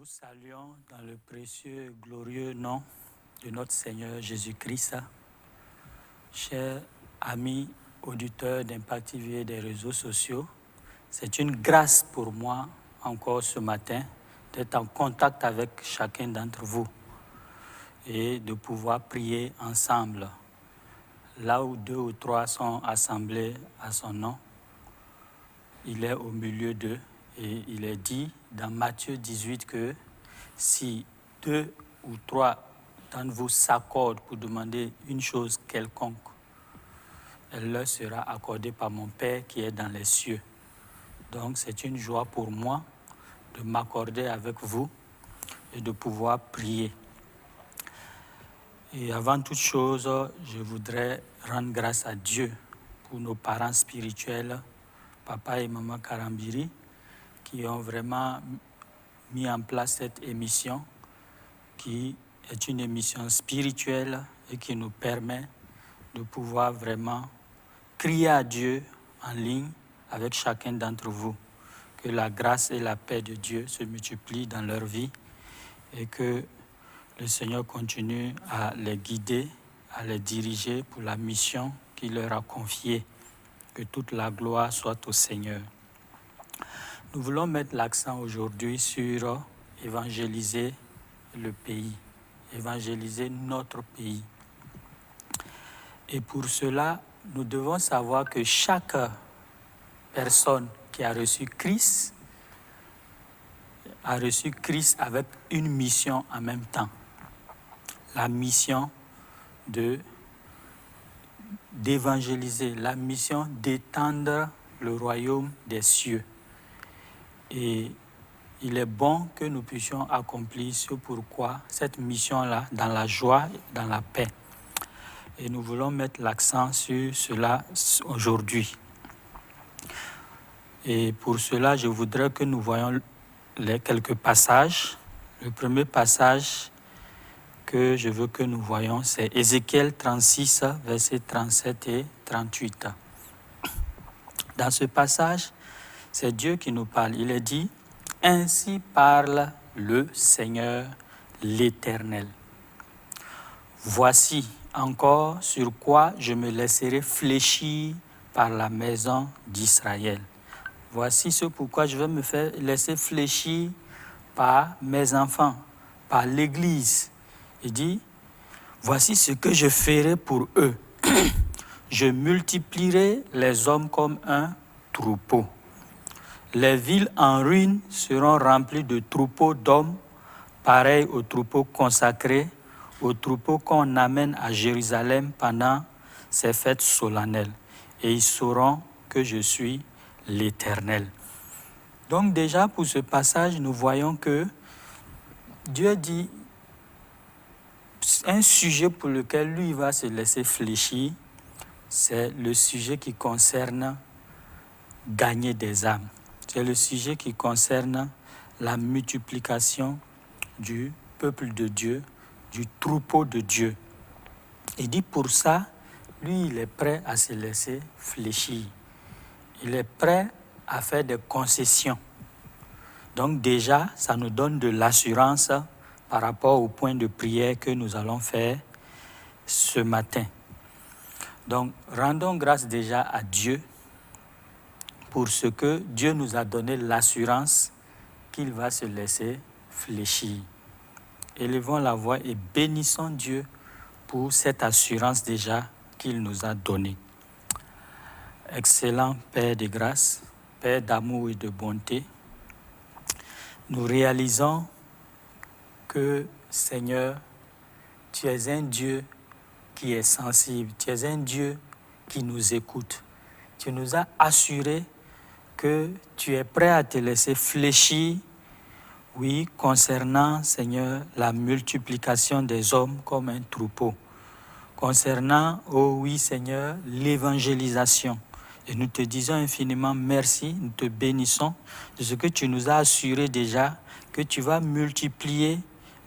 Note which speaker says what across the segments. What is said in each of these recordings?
Speaker 1: saluons dans le précieux, glorieux nom de notre Seigneur Jésus-Christ. Chers amis, auditeurs d'Impact TV et des réseaux sociaux, c'est une grâce pour moi, encore ce matin, d'être en contact avec chacun d'entre vous et de pouvoir prier ensemble. Là où 2 ou 3 sont assemblés à son nom, il est au milieu d'eux. Et il est dit dans Matthieu 18 que si 2 ou 3 d'entre vous s'accordent pour demander une chose quelconque, elle leur sera accordée par mon Père qui est dans les cieux. Donc c'est une joie pour moi de m'accorder avec vous et de pouvoir prier. Et avant toute chose, je voudrais rendre grâce à Dieu pour nos parents spirituels, papa et maman Karambiri, qui ont vraiment mis en place cette émission, qui est une émission spirituelle et qui nous permet de pouvoir vraiment crier à Dieu en ligne avec chacun d'entre vous. Que la grâce et la paix de Dieu se multiplient dans leur vie et que le Seigneur continue à les guider, à les diriger pour la mission qu'il leur a confiée. Que toute la gloire soit au Seigneur. Nous voulons mettre l'accent aujourd'hui sur évangéliser le pays, évangéliser notre pays. Et pour cela, nous devons savoir que chaque personne qui a reçu Christ avec une mission en même temps. La mission d'évangéliser, la mission d'étendre le royaume des cieux. Et il est bon que nous puissions accomplir ce pourquoi cette mission-là, dans la joie, dans la paix. Et nous voulons mettre l'accent sur cela aujourd'hui. Et pour cela, je voudrais que nous voyions les quelques passages. Le premier passage que je veux que nous voyions, c'est Ézéchiel 36, versets 37 et 38. Dans ce passage, c'est Dieu qui nous parle. Il est dit, « Ainsi parle le Seigneur l'Éternel. Voici encore sur quoi je me laisserai fléchir par la maison d'Israël. Voici ce pourquoi je vais me faire laisser fléchir par mes enfants, par l'Église. » Il dit, « Voici ce que je ferai pour eux. Je multiplierai les hommes comme un troupeau. Les villes en ruine seront remplies de troupeaux d'hommes, pareils aux troupeaux consacrés, aux troupeaux qu'on amène à Jérusalem pendant ces fêtes solennelles. Et ils sauront que je suis l'Éternel. » Donc déjà, pour ce passage, nous voyons que Dieu dit un sujet pour lequel lui va se laisser fléchir, c'est le sujet qui concerne gagner des âmes. C'est le sujet qui concerne la multiplication du peuple de Dieu, du troupeau de Dieu. Il dit pour ça, lui, il est prêt à se laisser fléchir. Il est prêt à faire des concessions. Donc déjà, ça nous donne de l'assurance par rapport au point de prière que nous allons faire ce matin. Donc, rendons grâce déjà à Dieu pour ce que Dieu nous a donné l'assurance qu'il va se laisser fléchir. Élevons la voix et bénissons Dieu pour cette assurance déjà qu'il nous a donnée. Excellent Père de grâce, Père d'amour et de bonté, nous réalisons que, Seigneur, tu es un Dieu qui est sensible, tu es un Dieu qui nous écoute. Tu nous as assuré que tu es prêt à te laisser fléchir, oui, concernant, Seigneur, la multiplication des hommes comme un troupeau. Concernant, oh oui, Seigneur, l'évangélisation. Et nous te disons infiniment merci, nous te bénissons de ce que tu nous as assuré déjà, que tu vas multiplier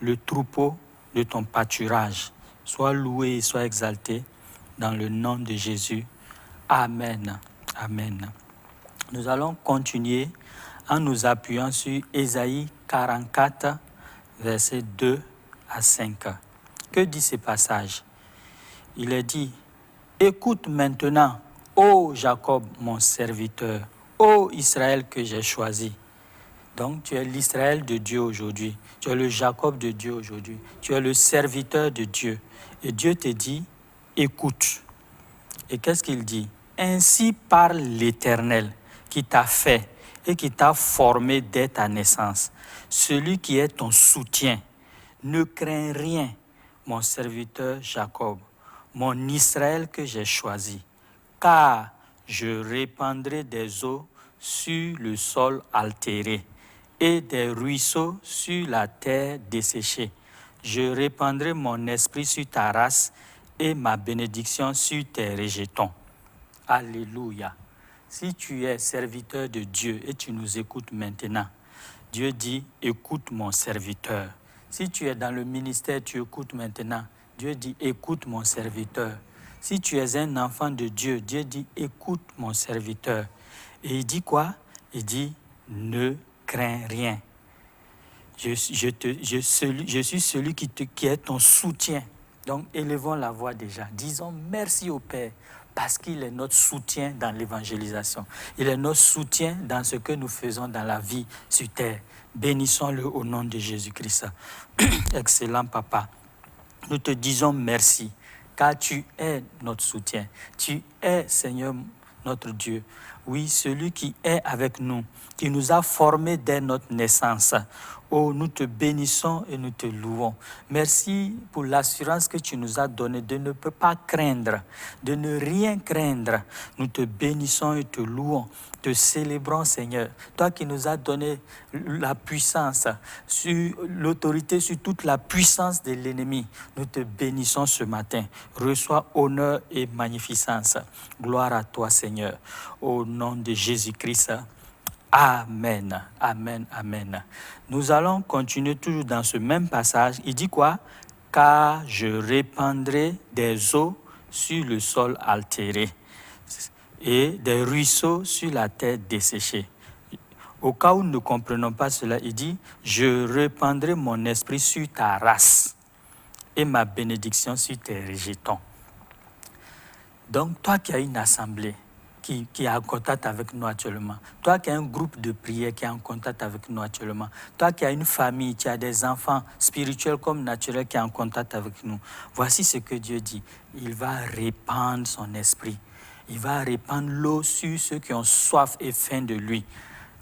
Speaker 1: le troupeau de ton pâturage. Sois loué et sois exalté dans le nom de Jésus. Amen. Amen. Nous allons continuer en nous appuyant sur Ésaïe 44, versets 2 à 5. Que dit ce passage? Il est dit, « Écoute maintenant, ô Jacob, mon serviteur, ô Israël que j'ai choisi. » Donc, tu es l'Israël de Dieu aujourd'hui. Tu es le Jacob de Dieu aujourd'hui. Tu es le serviteur de Dieu. Et Dieu te dit, écoute. Et qu'est-ce qu'il dit? Ainsi parle l'Éternel qui t'a fait et qui t'a formé dès ta naissance. Celui qui est ton soutien. Ne crains rien, mon serviteur Jacob, mon Israël que j'ai choisi. Car je répandrai des eaux sur le sol altéré et des ruisseaux sur la terre desséchée. Je répandrai mon esprit sur ta race et ma bénédiction sur tes rejetons. Alléluia. Si tu es serviteur de Dieu et tu nous écoutes maintenant, Dieu dit, écoute mon serviteur. Si tu es dans le ministère, tu écoutes maintenant, Dieu dit, écoute mon serviteur. Si tu es un enfant de Dieu, Dieu dit, écoute mon serviteur. Et il dit quoi? Il dit, ne crains rien. Je suis celui qui est ton soutien. Donc, élevons la voix déjà. Disons merci au Père parce qu'il est notre soutien dans l'évangélisation. Il est notre soutien dans ce que nous faisons dans la vie sur terre. Bénissons-le au nom de Jésus-Christ. Excellent Papa. Nous te disons merci car tu es notre soutien. Tu es, Seigneur, notre Dieu. Oui, celui qui est avec nous, qui nous a formés dès notre naissance. Oh, nous te bénissons et nous te louons. Merci pour l'assurance que tu nous as donnée de ne pas craindre, de ne rien craindre. Nous te bénissons et te louons, te célébrons, Seigneur. Toi qui nous as donné la puissance, sur l'autorité sur toute la puissance de l'ennemi. Nous te bénissons ce matin. Reçois honneur et magnificence. Gloire à toi, Seigneur. Au nom de Jésus-Christ. Amen, amen, amen. Nous allons continuer toujours dans ce même passage. Il dit quoi? Car je répandrai des eaux sur le sol altéré et des ruisseaux sur la terre desséchée. Au cas où nous ne comprenons pas cela, il dit, je répandrai mon esprit sur ta race et ma bénédiction sur tes rejetons. Donc, toi qui as une assemblée, qui est en contact avec nous actuellement. Toi qui as un groupe de prière qui est en contact avec nous actuellement. Toi qui as une famille, qui a des enfants spirituels comme naturels qui est en contact avec nous. Voici ce que Dieu dit. Il va répandre son esprit. Il va répandre l'eau sur ceux qui ont soif et faim de lui.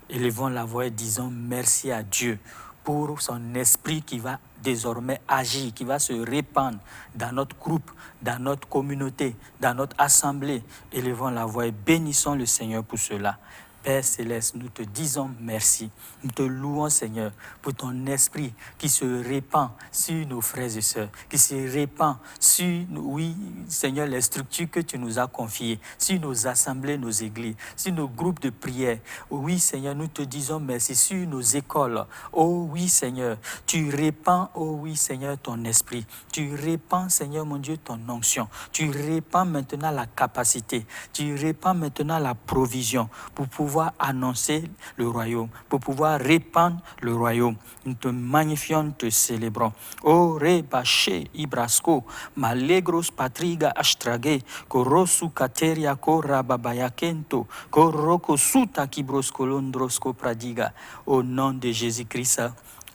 Speaker 1: Élevons la voix et disons merci à Dieu pour son esprit qui va désormais agir, qui va se répandre dans notre groupe, dans notre communauté, dans notre assemblée. Élevons la voix et bénissons le Seigneur pour cela. Père Céleste, nous te disons merci. Nous te louons, Seigneur, pour ton esprit qui se répand sur nos frères et sœurs, qui se répand sur, oui, Seigneur, les structures que tu nous as confiées, sur nos assemblées, nos églises, sur nos groupes de prière. Oui, Seigneur, nous te disons merci sur nos écoles. Oh oui, Seigneur, tu répands, oh oui, Seigneur, ton esprit. Tu répands, Seigneur, mon Dieu, ton onction. Tu répands maintenant la capacité. Tu répands maintenant la provision pour pouvoir annoncer le royaume, pour pouvoir répandre le royaume. Nous te magnifions, nous te célébrons. Oh, rebaché, ibrasco, malegros patriga astrage, korosu kateria korababayakento, koroko suta kibroskolondrosko pradiga. Au nom de Jésus-Christ,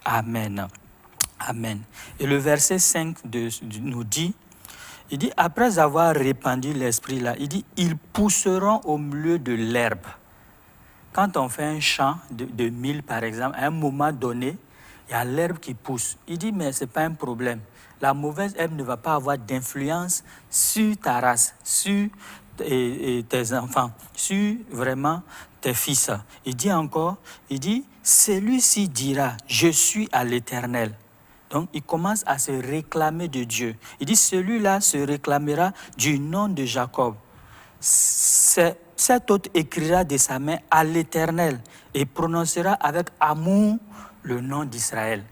Speaker 1: Amen. Amen. Et le verset 5 nous dit, il dit, après avoir répandu l'esprit là, il dit, ils pousseront au milieu de l'herbe. Quand on fait un champ de mil, par exemple, à un moment donné, il y a l'herbe qui pousse. Il dit, mais ce n'est pas un problème. La mauvaise herbe ne va pas avoir d'influence sur ta race, sur tes enfants, sur vraiment tes fils. Il dit encore, il dit, celui-ci dira, je suis à l'Éternel. Donc, il commence à se réclamer de Dieu. Il dit, celui-là se réclamera du nom de Jacob. Cet autre écrira de sa main à l'Éternel et prononcera avec amour le nom d'Israël.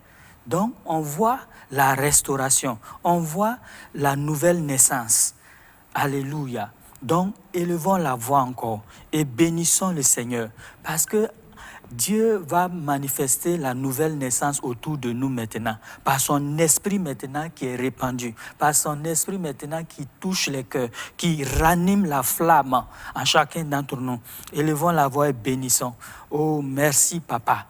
Speaker 1: Donc, on voit la restauration, on voit la nouvelle naissance. Alléluia. Donc, élevons la voix encore et bénissons le Seigneur. Parce que Dieu va manifester la nouvelle naissance autour de nous maintenant, par son esprit maintenant qui est répandu, par son esprit maintenant qui touche les cœurs, qui ranime la flamme en chacun d'entre nous. Élevons la voix et bénissons. Oh, merci Papa,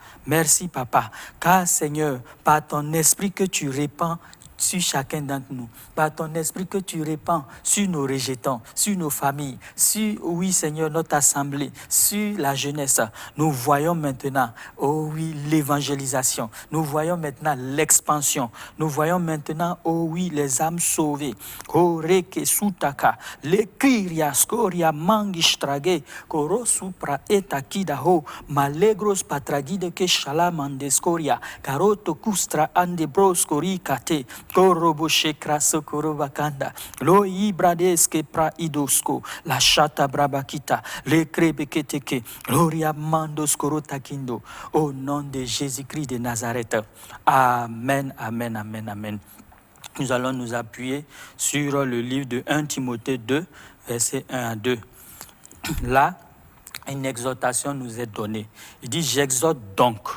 Speaker 1: car Seigneur, par ton esprit que tu répands sur chacun d'entre nous, par ton esprit que tu répands sur nos rejetants, sur nos familles, sur, oui Seigneur, notre assemblée, sur la jeunesse. Nous voyons maintenant, oh oui, l'évangélisation. Nous voyons maintenant l'expansion. Nous voyons maintenant, oh oui, les âmes sauvées. Oh reke sutaka, le kiria scoria mangistrage, koro supra etakidaho, malegros patragide ke shalamandescoria, karoto kustra andebroscori kate. Korobo shekra sokoro bakanda. Lo ibradeske pra idosko. La chata brabakita. Le krebeketeke. Gloria mandos koro takindo. Au nom de Jésus-Christ de Nazareth. Amen, amen, amen, amen. Nous allons nous appuyer sur le livre de 1 Timothée 2, versets 1 à 2. Là, une exhortation nous est donnée. Il dit, j'exhorte donc,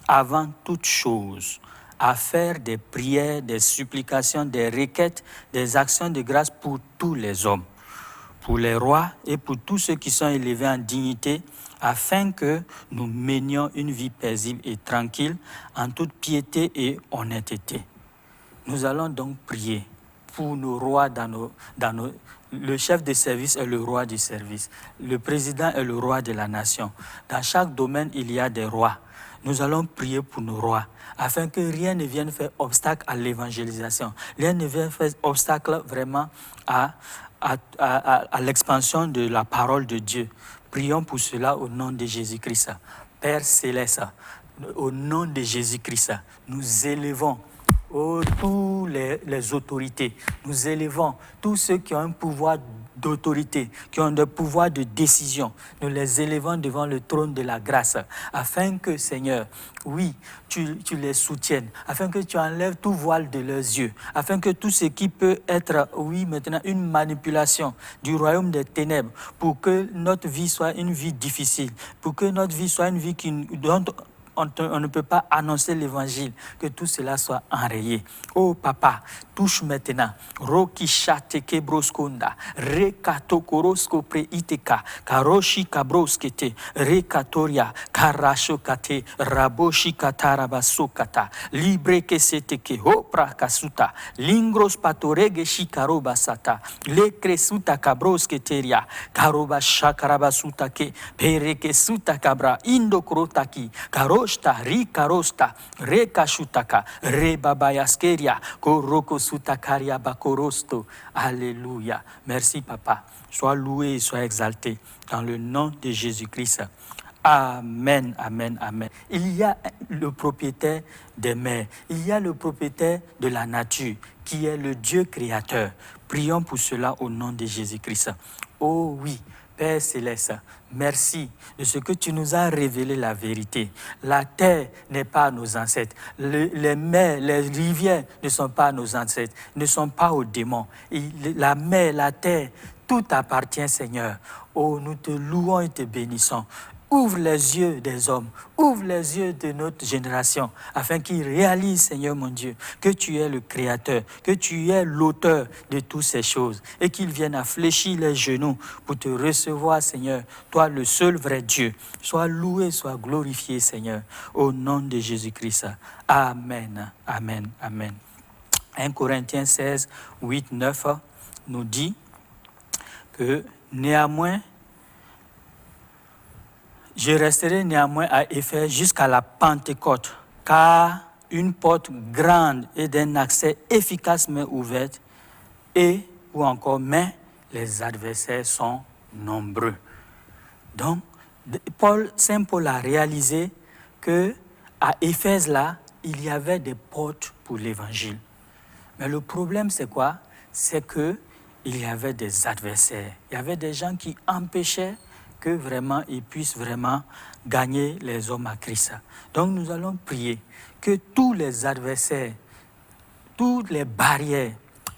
Speaker 1: avant toute chose, à faire des prières, des supplications, des requêtes, des actions de grâce pour tous les hommes, pour les rois et pour tous ceux qui sont élevés en dignité, afin que nous menions une vie paisible et tranquille, en toute piété et honnêteté. Nous allons donc prier pour nos rois le chef de service est le roi du service. Le président est le roi de la nation. Dans chaque domaine, il y a des rois. Nous allons prier pour nos rois, afin que rien ne vienne faire obstacle à l'évangélisation. Rien ne vienne faire obstacle vraiment à l'expansion de la parole de Dieu. Prions pour cela au nom de Jésus-Christ. Père Céleste, au nom de Jésus-Christ, nous élevons tous les autorités. Nous élevons tous ceux qui ont un pouvoir d'autorité, qui ont des pouvoirs de décision. Nous les élevons devant le trône de la grâce, afin que, Seigneur, oui, tu les soutiennes, afin que tu enlèves tout voile de leurs yeux, afin que tout ce qui peut être, oui, maintenant, une manipulation du royaume des ténèbres, pour que notre vie soit une vie difficile, pour que notre vie soit une vie dont on ne peut pas annoncer l'évangile, que tout cela soit enrayé. Oh papa, touche maintenant. Roki shateke broskonda, rekato korosko preiteka, karoshi kabroskete, rekatoria, karashokate, raboshi katarabasokata, libre keseteke, hopra kasuta, lingros patorege shikarobasata, le kresuta kabrosketeria, karoba shakarabasutake, pereke suta kabra, indokrotaki, karosh rika rosta, reka shutaka, rebabayaskeria, koroko sutakaria bakorosto. Alléluia. Merci papa. Sois loué et sois exalté dans le nom de Jésus-Christ. Amen, amen, amen. Il y a le propriétaire des mers, il y a le propriétaire de la nature, qui est le Dieu créateur. Prions pour cela au nom de Jésus-Christ. Oh oui, Père Céleste, merci de ce que tu nous as révélé la vérité. La terre n'est pas nos ancêtres. Les mers, les rivières ne sont pas nos ancêtres, ne sont pas aux démons. La mer, la terre, tout appartient, Seigneur. Oh, nous te louons et te bénissons. Ouvre les yeux des hommes, ouvre les yeux de notre génération, afin qu'ils réalisent, Seigneur mon Dieu, que tu es le Créateur, que tu es l'auteur de toutes ces choses, et qu'ils viennent à fléchir les genoux pour te recevoir, Seigneur, toi le seul vrai Dieu. Sois loué, sois glorifié, Seigneur, au nom de Jésus-Christ. Amen, amen, amen. 1 Corinthiens 16, 8, 9 nous dit que néanmoins, je resterai néanmoins à Éphèse jusqu'à la Pentecôte, car une porte grande et d'un accès efficace m'est ouverte, ou encore, mais les adversaires sont nombreux. Donc, Saint Paul a réalisé qu'à Éphèse, là, il y avait des portes pour l'évangile. Mais le problème, c'est quoi? C'est qu'il y avait des adversaires. Il y avait des gens qui empêchaient que vraiment ils puissent vraiment gagner les hommes à Christ. Donc nous allons prier que tous les adversaires, toutes les barrières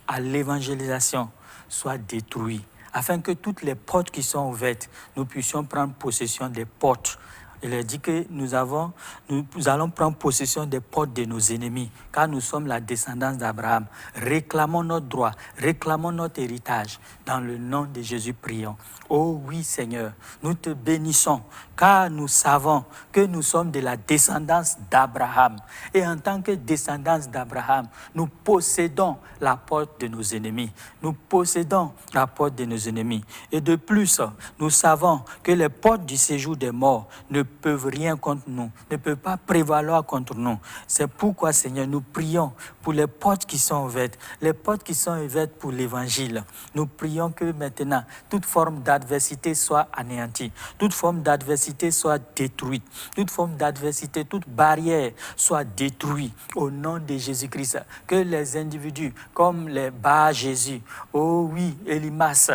Speaker 1: à l'évangélisation soient détruites, afin que toutes les portes qui sont ouvertes, nous puissions prendre possession des portes Il est dit que nous allons prendre possession des portes de nos ennemis, car nous sommes la descendance d'Abraham. Réclamons notre droit, réclamons notre héritage. Dans le nom de Jésus, prions. Oh oui, Seigneur, nous te bénissons, car nous savons que nous sommes de la descendance d'Abraham. Et en tant que descendance d'Abraham, nous possédons la porte de nos ennemis. Nous possédons la porte de nos ennemis. Et de plus, nous savons que les portes du séjour des morts ne peuvent rien contre nous, ne peuvent pas prévaloir contre nous. C'est pourquoi, Seigneur, nous prions pour les portes qui sont ouvertes, les portes qui sont ouvertes pour l'Évangile. Nous prions que maintenant, toute forme d'adversité soit anéantie, toute forme d'adversité soit détruite, toute forme d'adversité, toute barrière soit détruite au nom de Jésus-Christ. Que les individus, comme les Bar-Jésus, oh oui, Elimas,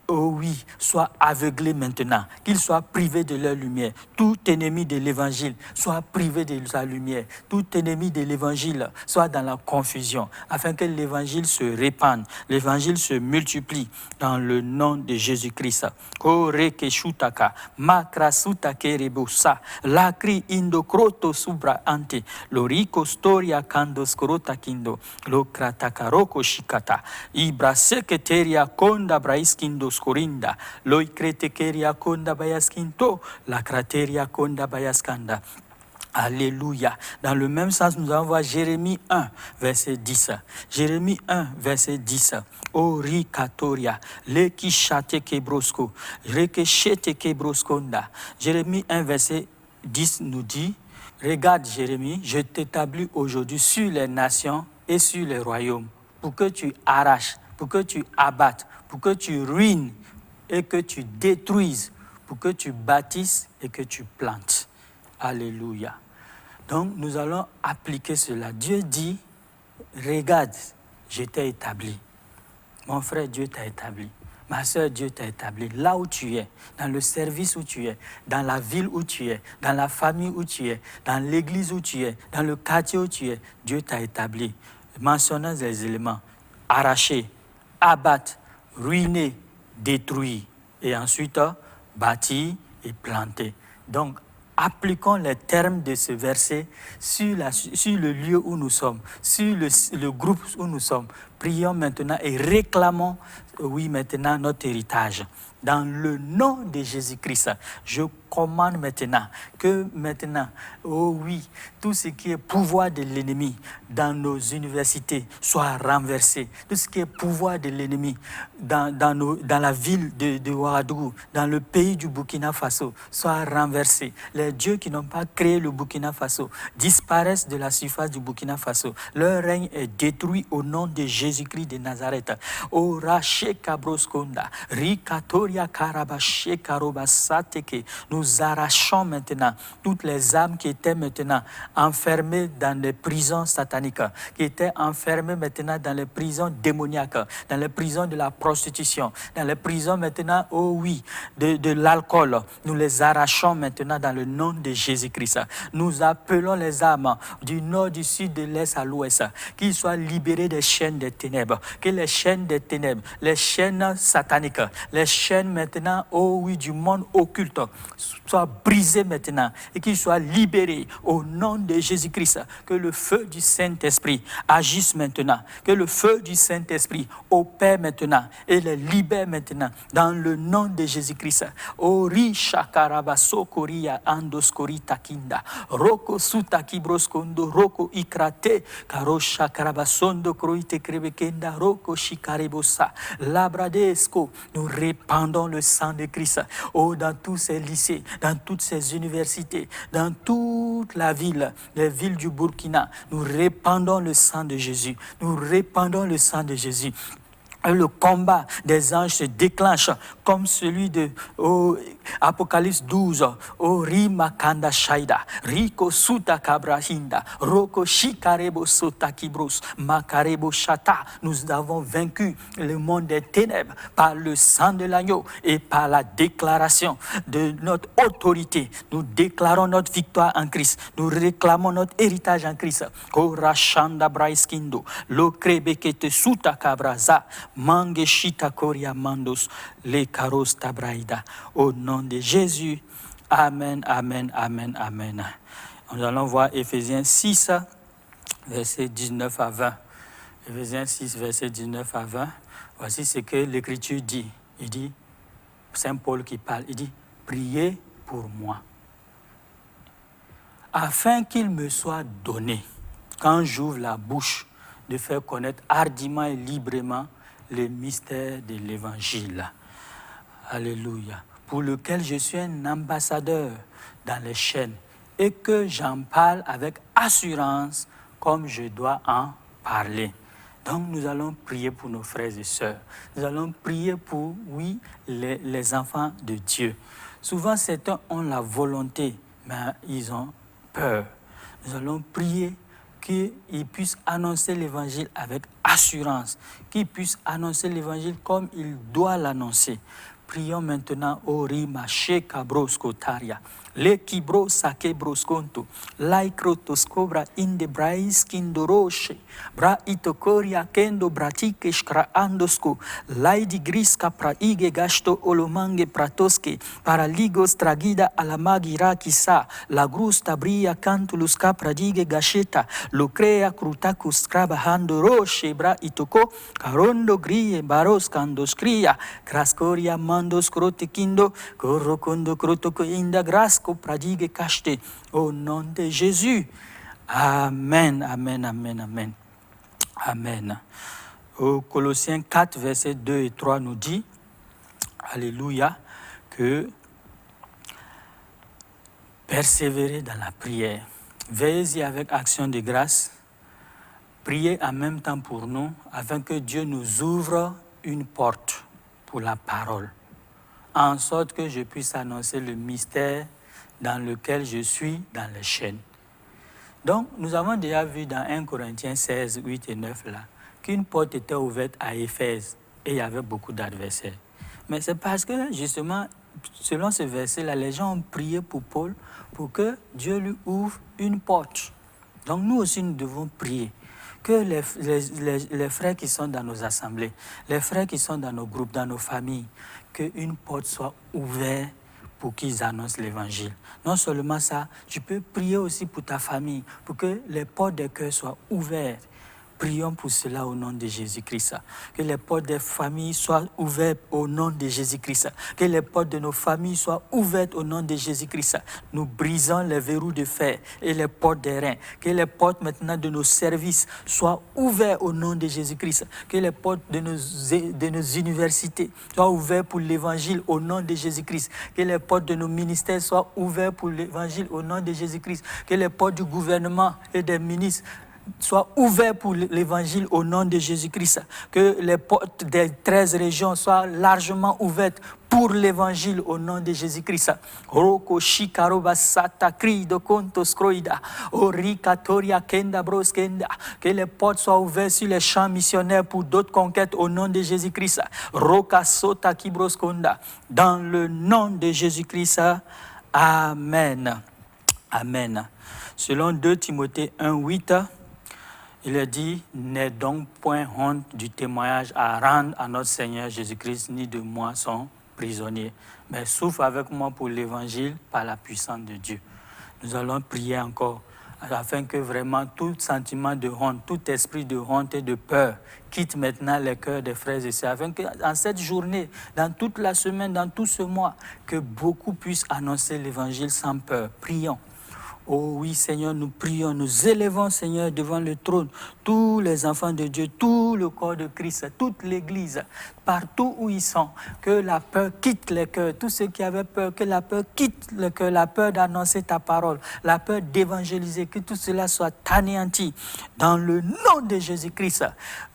Speaker 1: oh oui, soient aveuglés maintenant, qu'ils soient privés de leur lumière. Tout ennemi de l'Évangile soit privé de sa lumière. Tout ennemi de l'Évangile soit dans la confusion, afin que l'Évangile se répande, l'Évangile se multiplie dans le nom de Jésus-Christ. Koreke shutaka, makrasutake rebosa, lakri indokroto subra ante, loriko storia kando skrota kindo, lokratakaroko shikata, ibra seketeria konda braiskindo skorinda, loi kretekeria konda bayaskinto, la krateria konda bayaskanda. Alléluia. Dans le même sens, nous allons voir Jérémie 1, verset 10. Jérémie 1, verset 10. Ori katoria, leki shate kebrosko, reke shete kebroskonda. Jérémie 1, verset 10 nous dit, regarde Jérémie, je t'établis aujourd'hui sur les nations et sur les royaumes, pour que tu arraches, pour que tu abattes, pour que tu ruines et que tu détruises, pour que tu bâtisses et que tu plantes. Alléluia. Donc, nous allons appliquer cela. Dieu dit, regarde, je t'ai établi. Mon frère, Dieu t'a établi. Ma soeur, Dieu t'a établi. Là où tu es, dans le service où tu es, dans la ville où tu es, dans la famille où tu es, dans l'église où tu es, dans le quartier où tu es, Dieu t'a établi. Mentionnons les éléments. Arracher, abattre, ruiner, détruire. Et ensuite, bâtir et planter. Donc, appliquons les termes de ce verset sur le lieu où nous sommes, sur le groupe où nous sommes. Prions maintenant et réclamons, oui, maintenant notre héritage. Dans le nom de Jésus-Christ, je commande maintenant que maintenant, oh oui, tout ce qui est pouvoir de l'ennemi dans nos universités soit renversé. Tout ce qui est pouvoir de l'ennemi dans la ville de Ouagadougou, dans le pays du Burkina Faso, soit renversé. Les dieux qui n'ont pas créé le Burkina Faso disparaissent de la surface du Burkina Faso. Leur règne est détruit au nom de Jésus-Christ de Nazareth. Oh, Raché Kabroskonda, Rikatoria Karabaché Karobasateke. Nous arrachons maintenant toutes les âmes qui étaient maintenant enfermées dans les prisons sataniques, qui étaient enfermées maintenant dans les prisons démoniaques, dans les prisons de la prostitution, dans les prisons maintenant, oh oui, de l'alcool. Nous les arrachons maintenant dans le nom de Jésus-Christ. Nous appelons les âmes du nord, du sud, de l'est à l'ouest, qu'ils soient libérés des chaînes des ténèbres, que les chaînes des ténèbres, les chaînes sataniques, les chaînes maintenant, oh oui, du monde occulte, soient brisées maintenant et qu'ils soient libérés au nom de Jésus-Christ. Que le feu du Saint-Esprit agisse maintenant, que le feu du Saint-Esprit opère maintenant et les libère maintenant dans le nom de Jésus-Christ. Ori shakaraba sokoria andoskori takinda roko sutaki broskondo roko ikrate karo shakaraba sondo kroite krebekenda roko shikarebosa labradesco. Nous répandons le sang de Christ dans tous ces lycées, dans toutes ces universités, dans toute la ville, les villes du Burkina. Nous répandons le sang de Jésus. Nous répandons le sang de Jésus. Le combat des anges se déclenche comme celui de Apocalypse 12. Rima kanda shaida, Riko suta kabrahinda, Roko shikarebo sota kibros, Makarebo shata. Nous avons vaincu le monde des ténèbres par le sang de l'agneau et par la déclaration de notre autorité. Nous déclarons notre victoire en Christ. Nous réclamons notre héritage en Christ. Korashanda braiskindo, Lokrebekete suta kabraza. Mangeshita koria mandos le karos tabraida. Au nom de Jésus, Amen, amen, amen, amen. Nous allons voir Éphésiens 6, versets 19 à 20. Éphésiens 6, versets 19 à 20. Voici ce que l'Écriture dit. Il dit, Saint Paul qui parle, il dit, priez pour moi, afin qu'il me soit donné, quand j'ouvre la bouche, de faire connaître hardiment et librement les mystères de l'Évangile. Alléluia. Pour lequel je suis un ambassadeur dans les chaînes et que j'en parle avec assurance comme je dois en parler. Donc nous allons prier pour nos frères et sœurs. Nous allons prier pour, oui, les enfants de Dieu. Souvent, certains ont la volonté, mais ils ont peur. Nous allons prier qu'ils puissent annoncer l'évangile avec assurance, qu'ils puissent annoncer l'évangile comme ils doivent l'annoncer. Prions maintenant au rima sheka broskotaria. Le kibro sake broskonto. Laikrotoscobra inde braiskindoroshe. Bra itokoria kendo bratike shkra andosko. Laidi griska praige gasto olomange pratoske. Paraligos tragida alamagira kisa. La grusta bria cantuluska pradige gasheta. Locrea crutacus scraba hando roshe. Bra itoko carondo grie baros candoskria. Crascoria mando scrote kindo. Corro condo crotoko inda grasco pradigue cacheté. Au nom de Jésus. Amen, amen, amen, amen. Amen. Au Colossiens 4, versets 2 et 3 nous dit, alléluia, que persévérez dans la prière. Veillez-y avec action de grâce. Priez en même temps pour nous, afin que Dieu nous ouvre une porte pour la parole, en sorte que je puisse annoncer le mystère dans lequel je suis dans les chaînes. Donc, nous avons déjà vu dans 1 Corinthiens 16, 8 et 9 là, qu'une porte était ouverte à Éphèse et il y avait beaucoup d'adversaires. Mais c'est parce que, justement, selon ce verset-là, les gens ont prié pour Paul pour que Dieu lui ouvre une porte. Donc, nous aussi, nous devons prier que les frères qui sont dans nos assemblées, les frères qui sont dans nos groupes, dans nos familles, qu'une porte soit ouverte pour qu'ils annoncent l'évangile. Non seulement ça, tu peux prier aussi pour ta famille, pour que les portes des cœurs soient ouvertes. Prions pour cela au nom de Jésus-Christ. Que les portes des familles soient ouvertes au nom de Jésus-Christ. Que les portes de nos familles soient ouvertes au nom de Jésus-Christ. Nous brisons les verrous de fer et les portes des reins. Que les portes maintenant de nos services soient ouvertes au nom de Jésus-Christ. Que les portes de nos universités soient ouvertes pour l'évangile au nom de Jésus-Christ. Que les portes de nos ministères soient ouvertes pour l'évangile au nom de Jésus-Christ. Que les portes du gouvernement et des ministres soient ouverts pour l'évangile au nom de Jésus-Christ. Que les portes des 13 régions soient largement ouvertes pour l'évangile au nom de Jésus-Christ. Roko shikaroba sata krido kontos kroida. Orikatoria kenda broskenda. Que les portes soient ouvertes sur les champs missionnaires pour d'autres conquêtes au nom de Jésus-Christ. Roka sota kibroskonda. Dans le nom de Jésus-Christ. Amen. Amen. Selon 2 Timothée 1:8, il est dit, n'aie donc point honte du témoignage à rendre à notre Seigneur Jésus-Christ, ni de moi son prisonnier, mais souffre avec moi pour l'évangile par la puissance de Dieu. Nous allons prier encore, afin que vraiment tout sentiment de honte, tout esprit de honte et de peur quitte maintenant les cœurs des frères et sœurs, afin que dans cette journée, dans toute la semaine, dans tout ce mois, que beaucoup puissent annoncer l'évangile sans peur. Prions. Oh oui, Seigneur, nous prions, nous élevons, Seigneur, devant le trône, tous les enfants de Dieu, tout le corps de Christ, toute l'Église, partout où ils sont, que la peur quitte les cœurs, tous ceux qui avaient peur, que la peur quitte le cœur, la peur d'annoncer ta parole, la peur d'évangéliser, que tout cela soit anéanti dans le nom de Jésus-Christ.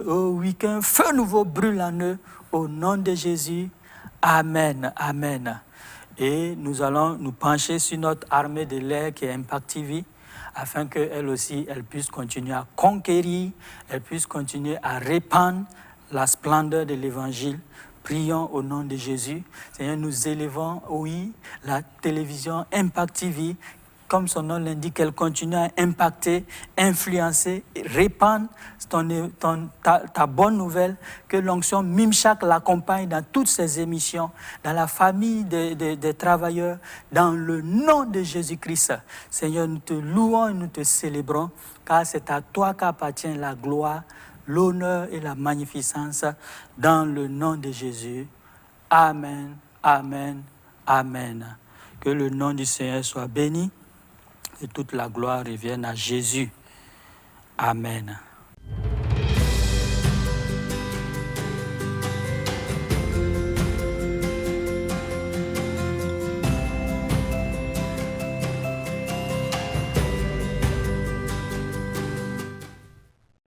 Speaker 1: Oh oui, qu'un feu nouveau brûle en eux, au nom de Jésus. Amen, amen. Et nous allons nous pencher sur notre armée de l'air qui est Impact TV, afin qu'elle aussi, elle puisse continuer à conquérir, elle puisse continuer à répandre la splendeur de l'Évangile. Prions au nom de Jésus. Seigneur, nous élevons, oui, la télévision Impact TV, comme son nom l'indique, qu'elle continue à impacter, influencer, répandre ta bonne nouvelle, que l'onction Mimshak l'accompagne dans toutes ses émissions, dans la famille des travailleurs, dans le nom de Jésus-Christ. Seigneur, nous te louons et nous te célébrons, car c'est à toi qu'appartient la gloire, l'honneur et la magnificence, dans le nom de Jésus. Amen, amen, amen. Que le nom du Seigneur soit béni et toute la gloire revienne à Jésus. Amen.